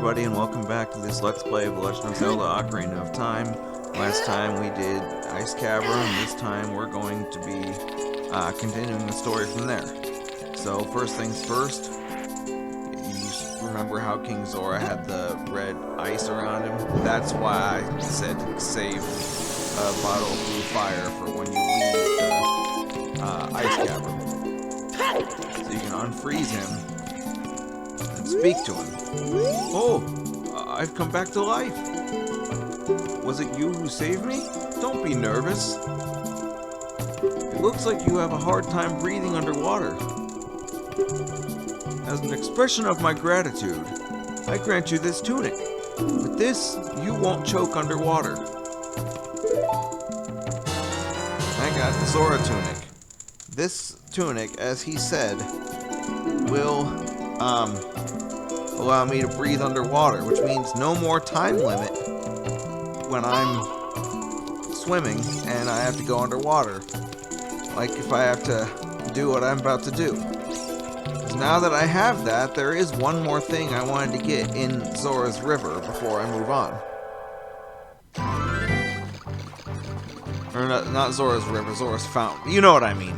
everybody, and welcome back to this Let's Play of The Legend of Zelda Ocarina of Time. Last time we did Ice Cavern, and this time we're going to be continuing the story from there. So, first things first, you remember how King Zora had the red ice around him? That's why I said save a bottle of blue fire for when you leave the Ice Cavern. So you can unfreeze him and speak to him. Oh, I've come back to life. Was it you who saved me? Don't be nervous. It looks like you have a hard time breathing underwater. As an expression of my gratitude, I grant you this tunic. With this, you won't choke underwater. I got the Sora Tunic. This tunic, as he said, will allow me to breathe underwater, which means no more time limit when I'm swimming and I have to go underwater, like if I have to do what I'm about to do. Because now that I have that, there is one more thing I wanted to get in Zora's river before I move on. Or not Zora's river, Zora's fountain. You know what I mean.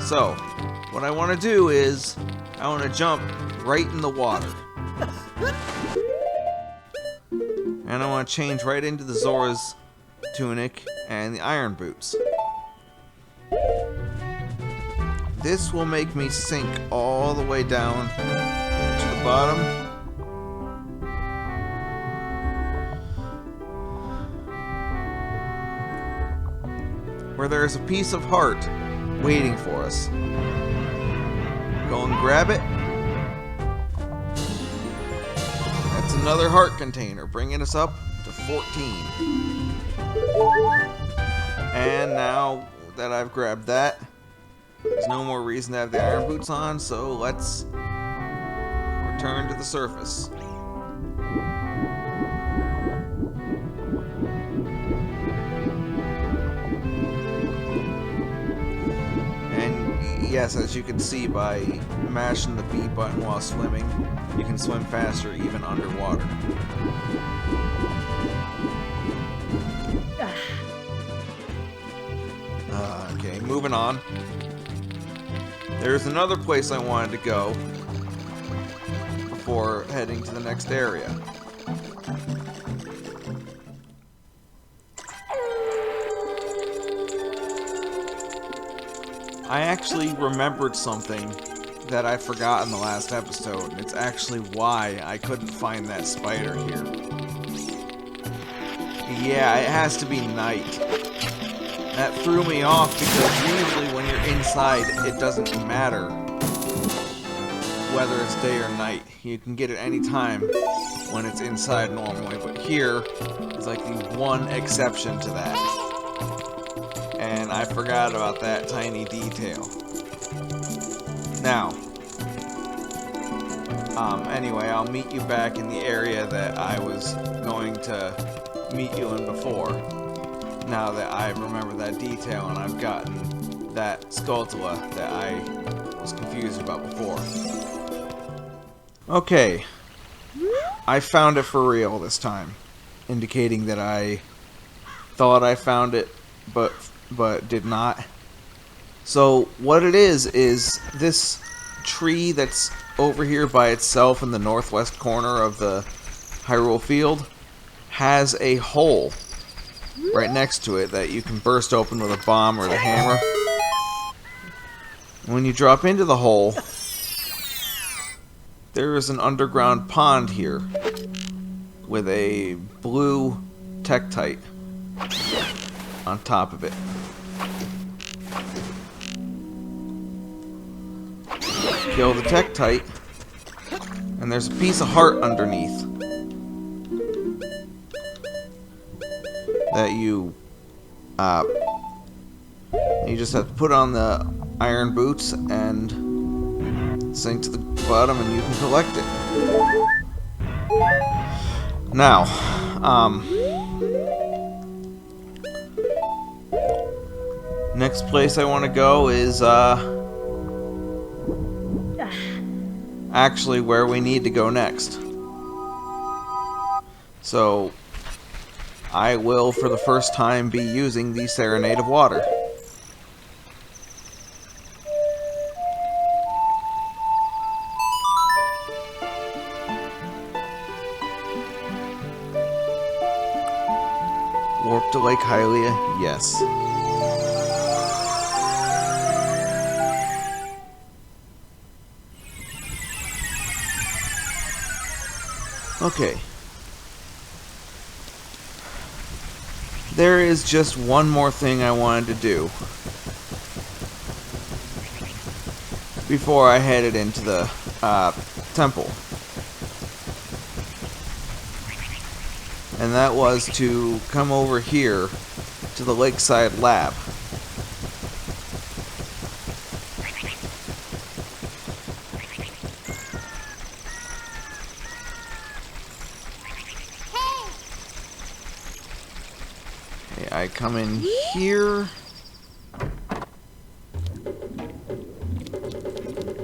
So, what I want to do is, I want to jump right in the water. And I want to change right into the Zora's tunic and the iron boots. This will make me sink all the way down to the bottom. Where there is a piece of heart waiting for us. Go and grab it. That's another heart container, bringing us up to 14. And now that I've grabbed that, there's no more reason to have the iron boots on, so let's return to the surface. Yes, as you can see by mashing the B button while swimming, you can swim faster even underwater. Okay, moving on. There's another place I wanted to go before heading to the next area. I actually remembered something that I forgot in the last episode, and it's actually why I couldn't find that spider here. Yeah, it has to be night. That threw me off because usually when you're inside, it doesn't matter whether it's day or night. You can get it any time when it's inside normally, but here is like the one exception to that. And I forgot about that tiny detail. Now, anyway, I'll meet you back in the area that I was going to meet you in before. Now that I remember that detail and I've gotten that Skulltula that I was confused about before. Okay, I found it for real this time, indicating that I thought I found it, but did not. So what it is this tree that's over here by itself in the northwest corner of the Hyrule field has a hole right next to it that you can burst open with a bomb or the hammer. When you drop into the hole, there is an underground pond here with a blue Tektite on top of it. Kill the Tektite, and there's a piece of heart underneath that you just have to put on the iron boots and sink to the bottom, and you can collect it. Now, next place I want to go is actually where we need to go next. So I will, for the first time, be using the Serenade of Water. Warp to Lake Hylia, yes. Okay. There is just one more thing I wanted to do before I headed into the temple. And that was to come over here to the Lakeside Lab. Okay, I come in here.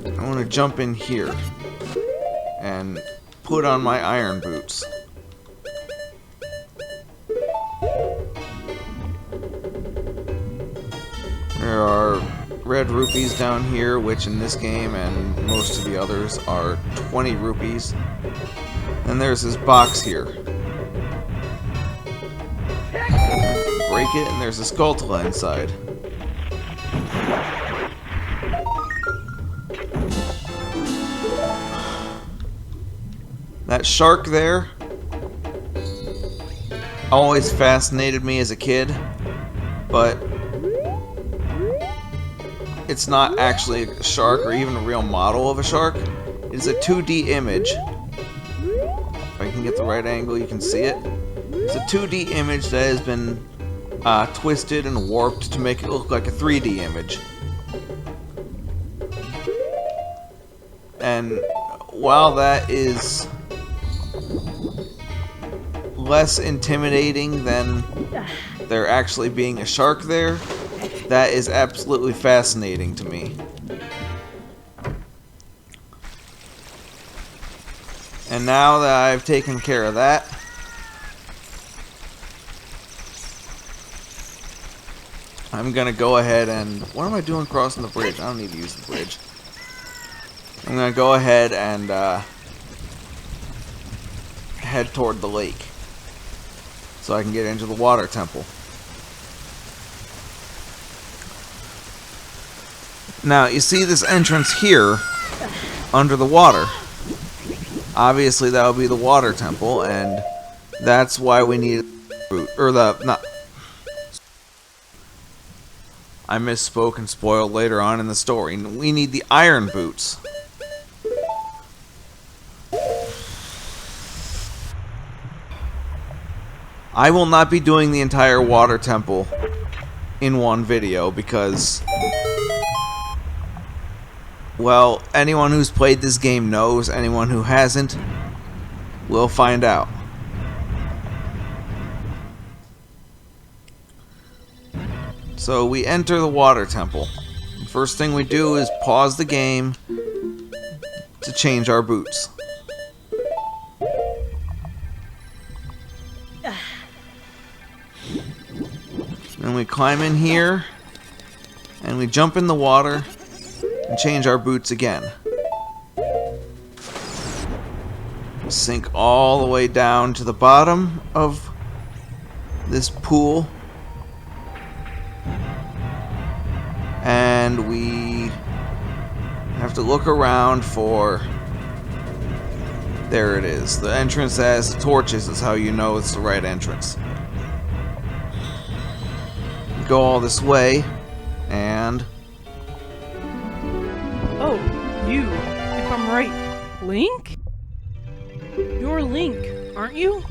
I want to jump in here and put on my iron boots. There are red rupees down here, which in this game and most of the others are 20 rupees. And there's this box here. Break it, and there's a Skulltula inside. That shark there always fascinated me as a kid, but it's not actually a shark or even a real model of a shark. It's a 2D image. If I can get the right angle, you can see it. It's a 2D image that has been twisted and warped to make it look like a 3D image. And while that is less intimidating than there actually being a shark there, that is absolutely fascinating to me. And now that I've taken care of that, I'm gonna go ahead and... What am I doing crossing the bridge? I don't need to use the bridge. I'm gonna go ahead and head toward the lake so I can get into the water temple. Now, you see this entrance here under the water. Obviously, that would be the water temple, and that's why we need I misspoke and spoiled later on in the story. We need the iron boots. I will not be doing the entire water temple in one video because, well, anyone who's played this game knows. Anyone who hasn't will find out. So we enter the water temple. The first thing we do is pause the game to change our boots. Then we climb in here and we jump in the water and change our boots again. Sink all the way down to the bottom of this pool. And we have to look around for... There it is. The entrance that has the torches is how you know it's the right entrance. Go all this way, and... Oh, you. If I'm right, Link? You're Link, aren't you?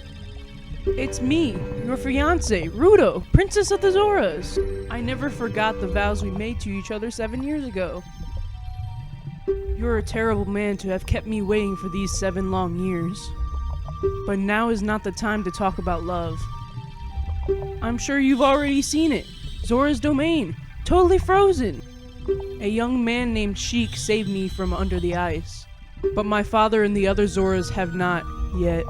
It's me, your fiancé, Ruto, Princess of the Zoras. I never forgot the vows we made to each other 7 years ago. You're a terrible man to have kept me waiting for these 7 long years. But now is not the time to talk about love. I'm sure you've already seen it. Zora's domain, totally frozen. A young man named Sheik saved me from under the ice. But my father and the other Zoras have not yet.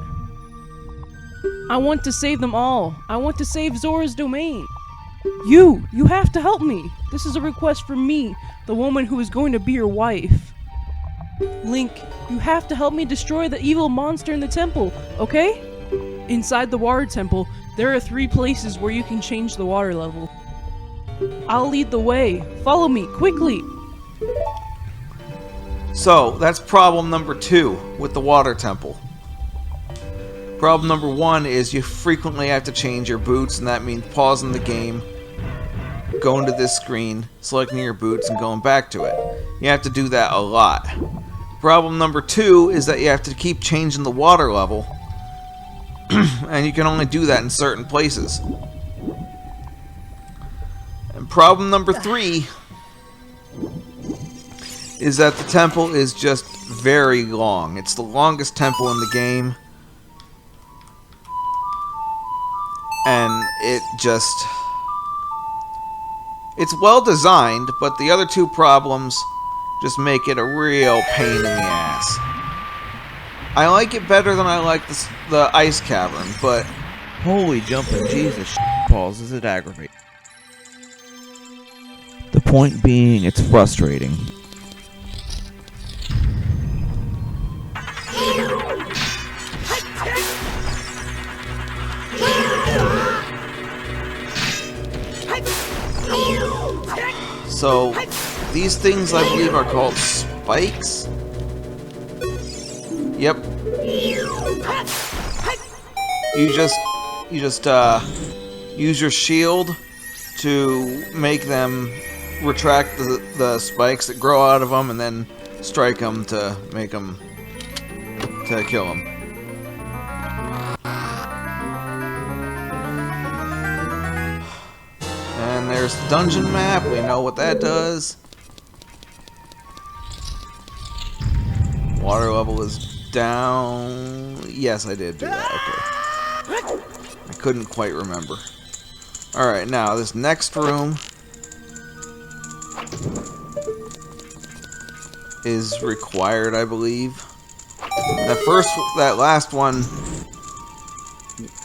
I want to save them all. I want to save Zora's domain. You have to help me. This is a request from me, the woman who is going to be your wife. Link, you have to help me destroy the evil monster in the temple, okay? Inside the water temple, there are 3 places where you can change the water level. I'll lead the way. Follow me, quickly. So, that's problem number 2 with the water temple. Problem number 1 is you frequently have to change your boots, and that means pausing the game, going to this screen, selecting your boots, and going back to it. You have to do that a lot. Problem number 2 is that you have to keep changing the water level, and you can only do that in certain places. And problem number 3 is that the temple is just very long. It's the longest temple in the game. And it's well designed, but the other 2 problems just make it a real pain in the ass. I like it better than I like the ice cavern, but Holy jumping Jesus, Pauls, is it aggravating? The point being, it's frustrating. so these things I believe are called spikes. Yep. You just use your shield to make them retract the spikes that grow out of them, and then strike them to make them to kill them. And there's the dungeon map. We know what that does. Water level is down. Yes, I did do that. Okay. I couldn't quite remember. Alright, now this next room is required, I believe. That last one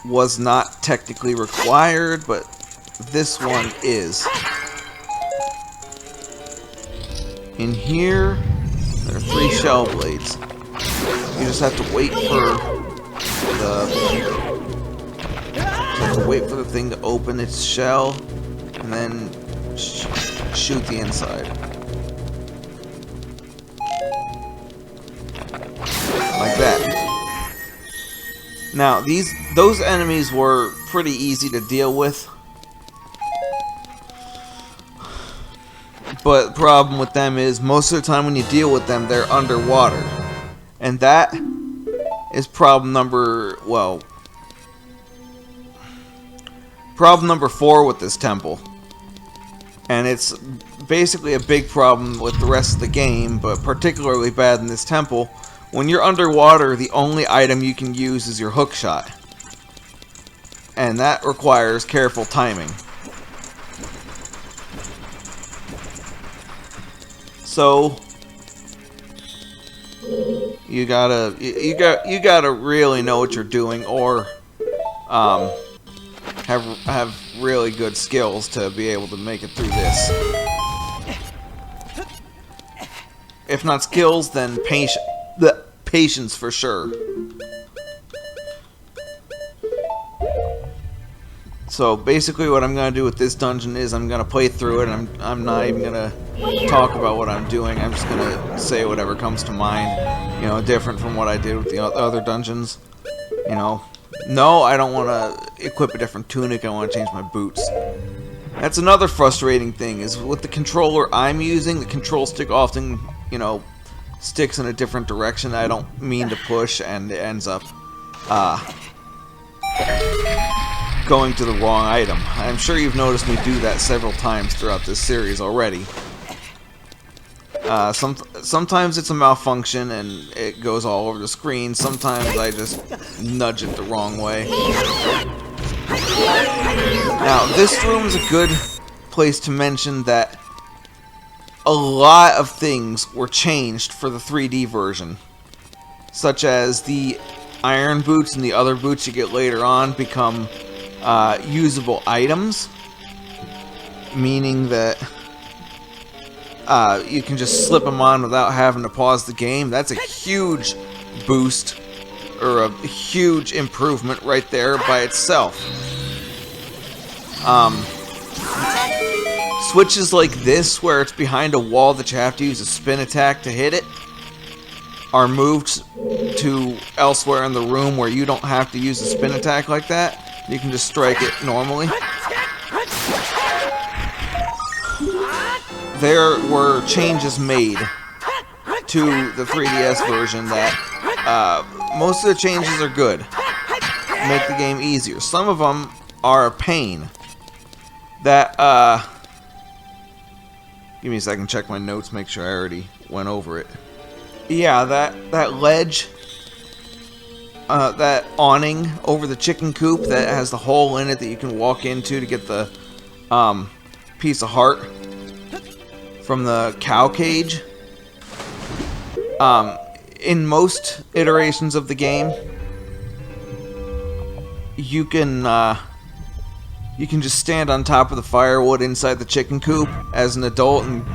was not technically required, but this one is. In here, there are 3 shell blades. You just have to wait for the thing to open its shell, and then shoot the inside. Like that. Now, those enemies were pretty easy to deal with. But the problem with them is, most of the time when you deal with them, they're underwater. And that is problem number 4 with this temple. And it's basically a big problem with the rest of the game, but particularly bad in this temple. When you're underwater, the only item you can use is your hook shot. And that requires careful timing. So you gotta really know what you're doing, or have really good skills to be able to make it through this. If not skills, then patience for sure. So basically what I'm going to do with this dungeon is I'm going to play through it, and I'm not even going to talk about what I'm doing. I'm just going to say whatever comes to mind, you know, different from what I did with the other dungeons. You know, no, I don't want to equip a different tunic, I want to change my boots. That's another frustrating thing, is with the controller I'm using, the control stick often, you know, sticks in a different direction I don't mean to push, and it ends up going to the wrong item. I'm sure you've noticed me do that several times throughout this series already. Sometimes it's a malfunction and it goes all over the screen. Sometimes I just nudge it the wrong way. Now, this room is a good place to mention that a lot of things were changed for the 3D version, such as the iron boots and the other boots you get later on become usable items, meaning that you can just slip them on without having to pause the game. That's a huge boost, or a huge improvement right there by itself. Switches like this, where it's behind a wall that you have to use a spin attack to hit it, are moved to elsewhere in the room where you don't have to use a spin attack like that. You can just strike it normally. There were changes made to the 3DS version that most of the changes are good. Make the game easier. Some of them are a pain. That, give me a second, check my notes, make sure I already went over it. Yeah, that ledge, that awning over the chicken coop that has the hole in it that you can walk into to get the piece of heart from the cow cage. In most iterations of the game, you can just stand on top of the firewood inside the chicken coop as an adult and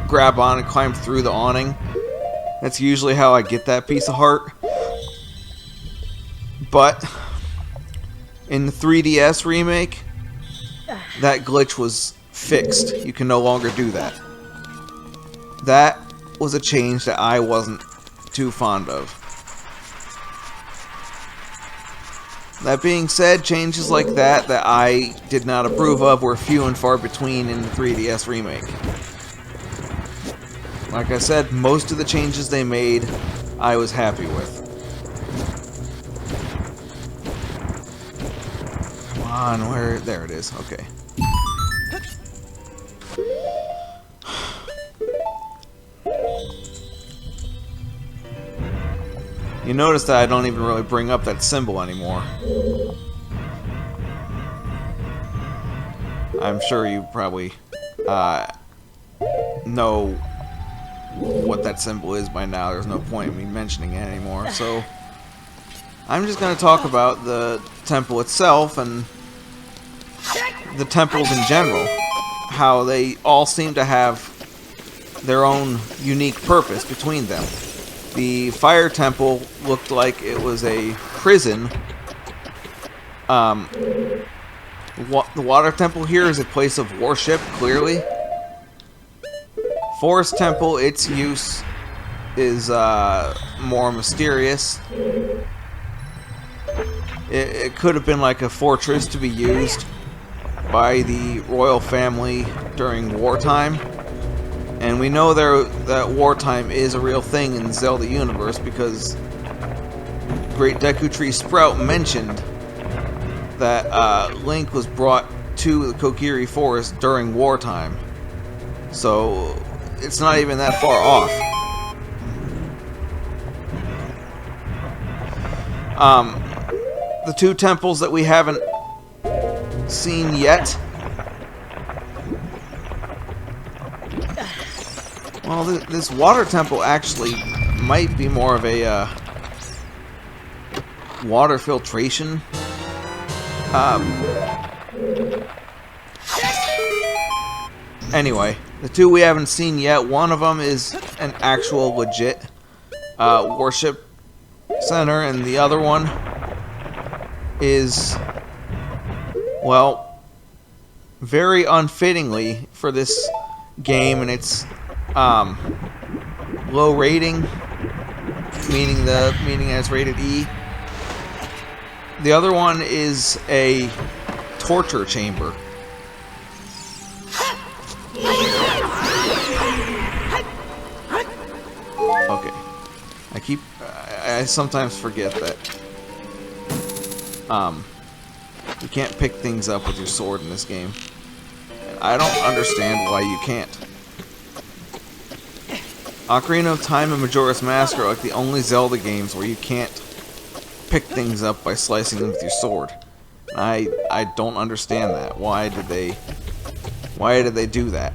grab on and climb through the awning. That's usually how I get that piece of heart. But in the 3DS remake, that glitch was fixed. You can no longer do that. That was a change that I wasn't too fond of. That being said, changes like that I did not approve of were few and far between in the 3DS remake. Like I said, most of the changes they made, I was happy with. Come on, where? There it is. Okay. You notice that I don't even really bring up that symbol anymore. I'm sure you probably know what that symbol is by now. There's no point in me mentioning it anymore. So I'm just going to talk about the temple itself and the temples in general. How they all seem to have their own unique purpose between them. The fire temple looked like it was a prison. The water temple here is a place of worship, clearly. Forest temple, its use is more mysterious. It could have been like a fortress to be used by the royal family during wartime. And we know that wartime is a real thing in the Zelda universe because Great Deku Tree Sprout mentioned that Link was brought to the Kokiri Forest during wartime. So it's not even that far off. The two temples that we haven't seen yet. Well, this water temple actually might be more of a water filtration. Anyway, the two we haven't seen yet, one of them is an actual legit worship center, and the other one is, well, very unfittingly for this game and its low rating, meaning it's rated E. The other one is a torture chamber. Okay. I sometimes forget that you can't pick things up with your sword in this game. I don't understand why you can't. Ocarina of Time and Majora's Mask are like the only Zelda games where you can't pick things up by slicing them with your sword. I don't understand that. Why did they do that?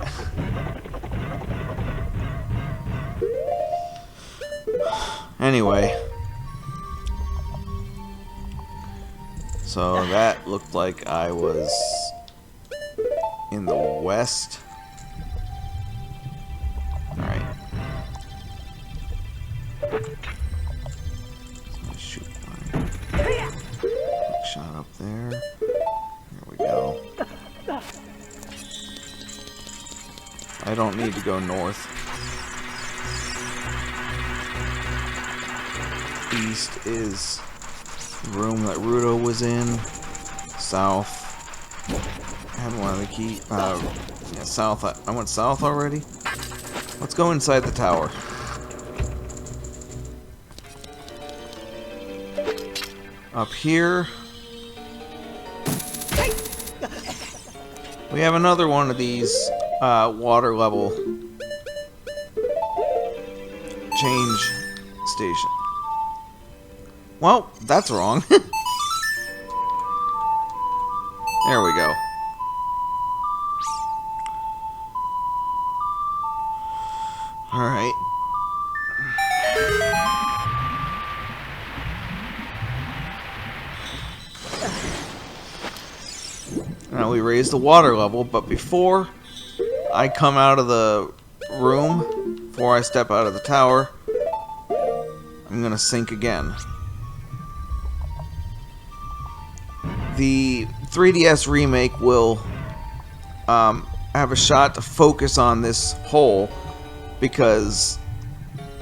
Anyway, So that looked like I was in the west. Alright. So I shoot my quick shot up there. There we go. I don't need to go north. East is the room that Ruto was in. South. I had one of the key. Yeah, south. I went south already. Let's go inside the tower. Up here, we have another one of these water level change station. Well, that's wrong. There we go. Alright. Now we raised the water level, but before I come out of the room, before I step out of the tower, I'm gonna sink again. The 3DS remake will have a shot to focus on this hole, because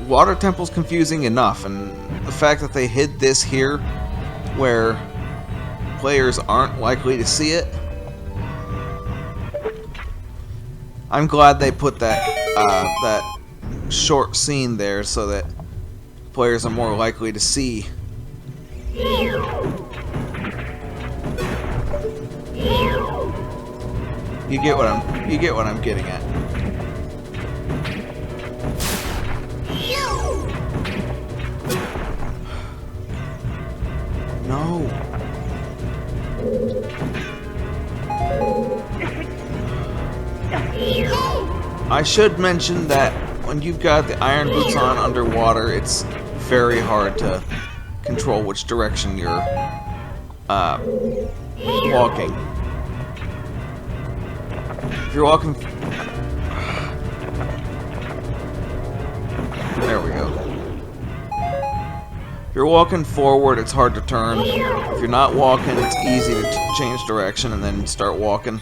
Water Temple's confusing enough, and the fact that they hid this here where players aren't likely to see it, I'm glad they put that that short scene there so that players are more likely to see. You get what I'm getting at. No. I should mention that when you've got the iron boots on underwater, it's very hard to control which direction you're walking. If you're walking... There we go. If you're walking forward, it's hard to turn. If you're not walking, it's easy to change direction and then start walking.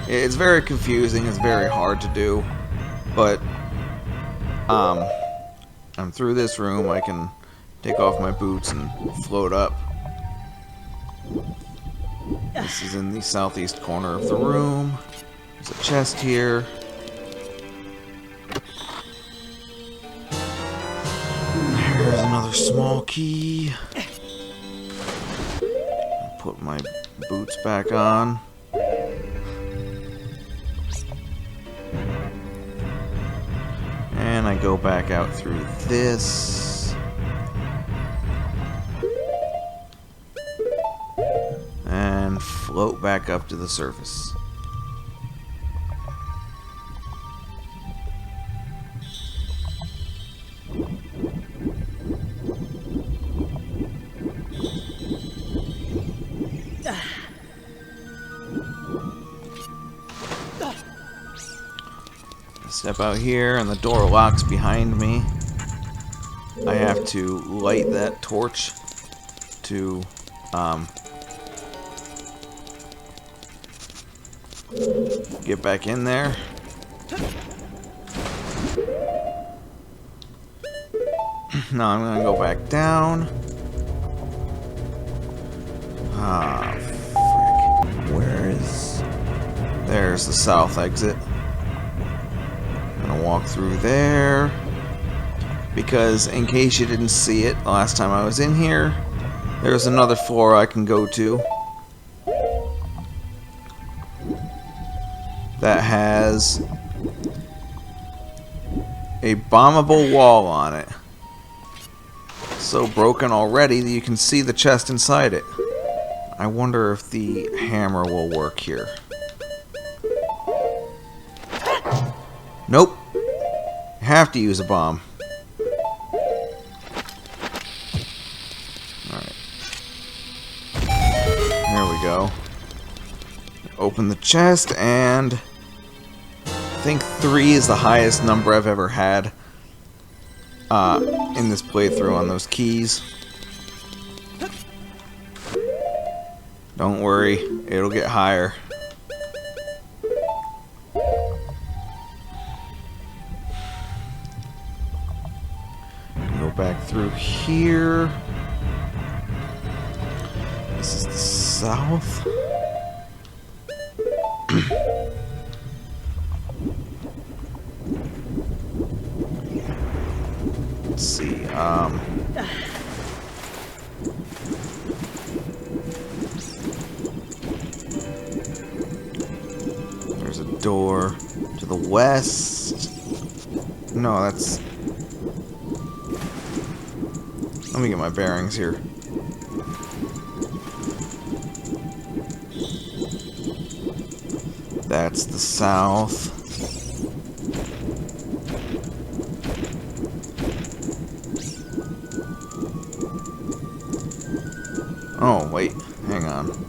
It's very confusing, it's very hard to do. But, I'm through this room, I can take off my boots and float up. This is in the southeast corner of the room. There's a chest here. There's another small key. I'll put my boots back on. And I go back out through this. And float back up to the surface. Step out here and the door locks behind me. I have to light that torch to get back in there. Now I'm gonna go back down. Ah, frick. Where is... There's the south exit. Walk through there, because in case you didn't see it the last time I was in here, there's another floor I can go to that has a bombable wall on it, so broken already that you can see the chest inside it. I wonder if the hammer will work here. Nope. Have to use a bomb. Alright. we go. Open the chest, and I think 3 is the highest number I've ever had in this playthrough on those keys. Don't worry, it'll get higher. Go back through here. This is the south. Let's see, there's a door to the west. No, that's... Let me get my bearings here. That's the south. Oh, wait. Hang on.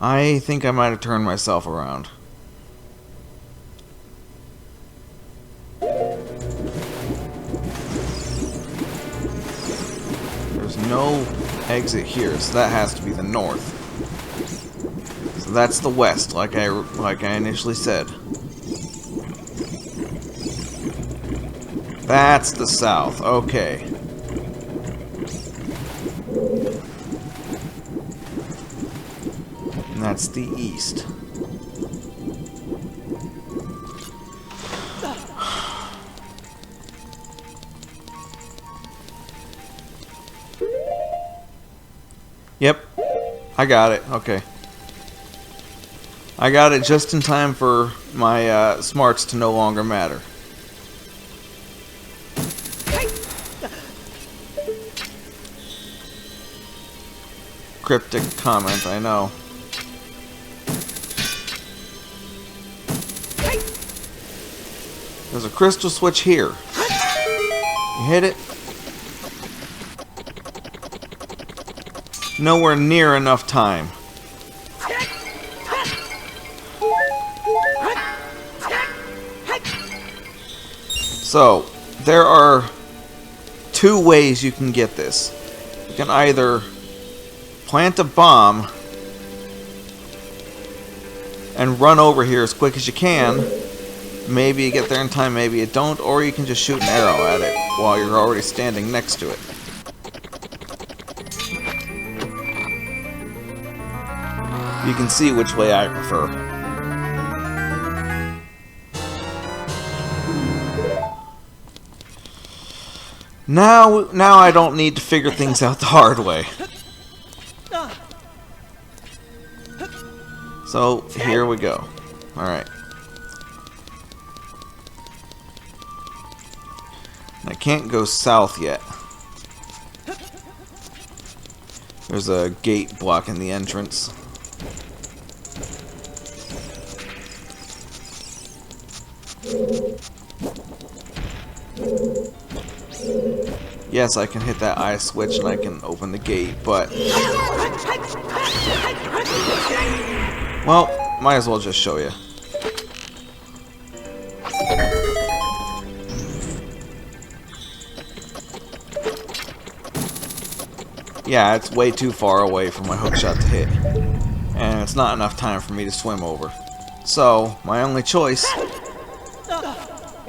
I think I might have turned myself around. There's no exit here, so that has to be the north. So that's the west, like I initially said. That's the south. Okay. And that's the east. Yep. I got it. Okay. I got it just in time for my smarts to no longer matter. Cryptic comment, I know. There's a crystal switch here. You hit it. Nowhere near enough time. So, there are 2 ways you can get this. You can either plant a bomb and run over here as quick as you can. Maybe you get there in time, maybe you don't, or you can just shoot an arrow at it while you're already standing next to it. You can see which way I prefer. Now I don't need to figure things out the hard way. So, here we go. Alright. I can't go south yet. There's a gate blocking the entrance. Yes, I can hit that eye switch and I can open the gate, but... Well, might as well just show you. Yeah, it's way too far away for my hookshot to hit. And it's not enough time for me to swim over. So, my only choice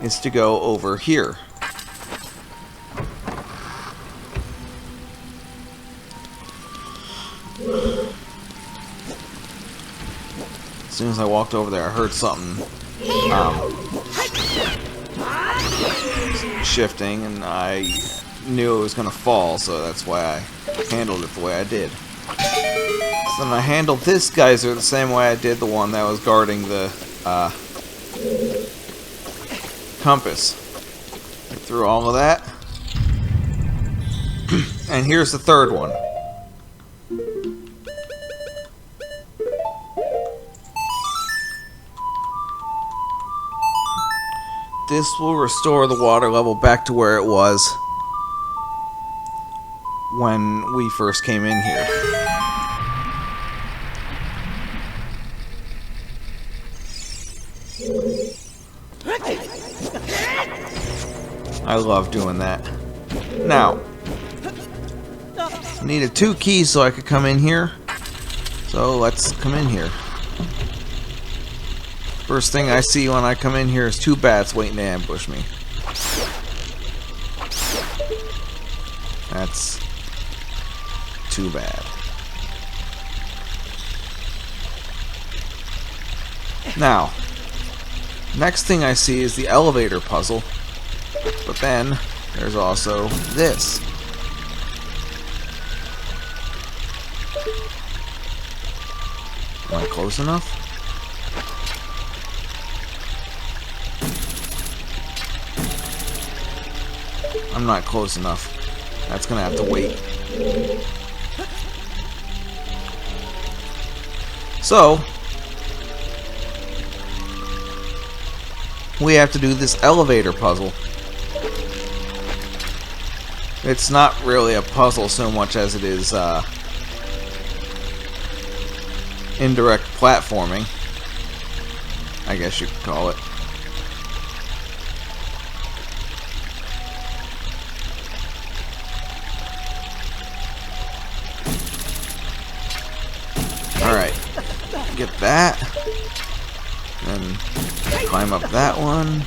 is to go over here. As soon as I walked over there, I heard something shifting, and I knew it was going to fall, so that's why I handled it the way I did. So then I handled this geyser the same way I did the one that was guarding the compass. Through all of that. And here's the third one. This will restore the water level back to where it was when we first came in here. I love doing that. Now, I needed 2 keys so I could come in here. So let's come in here. First thing I see when I come in here is 2 bats waiting to ambush me. That's too bad. Now, next thing I see is the elevator puzzle. But then, there's also this. Am I close enough? I'm not close enough. That's gonna have to wait. So, we have to do this elevator puzzle. It's not really a puzzle so much as it is indirect platforming, I guess you could call it. Alright, get that, and climb up that one.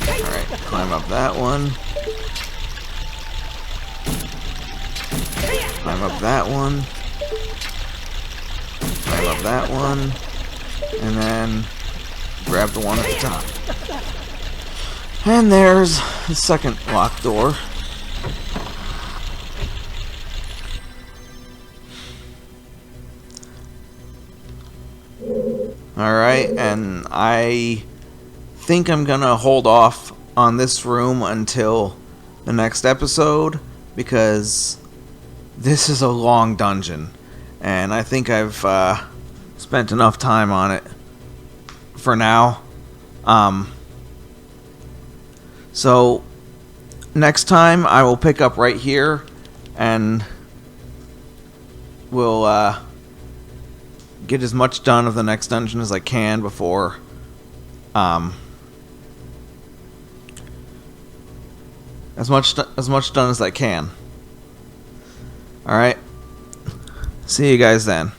Alright, climb up that one. Climb up that one. Climb up that one. And then grab the one at the top. And there's the second locked door. Alright, and I think I'm gonna hold off on this room until the next episode, because this is a long dungeon and I think I've spent enough time on it for now. So next time I will pick up right here and we'll get as much done of the next dungeon as I can before as much done as I can. Alright. See you guys then.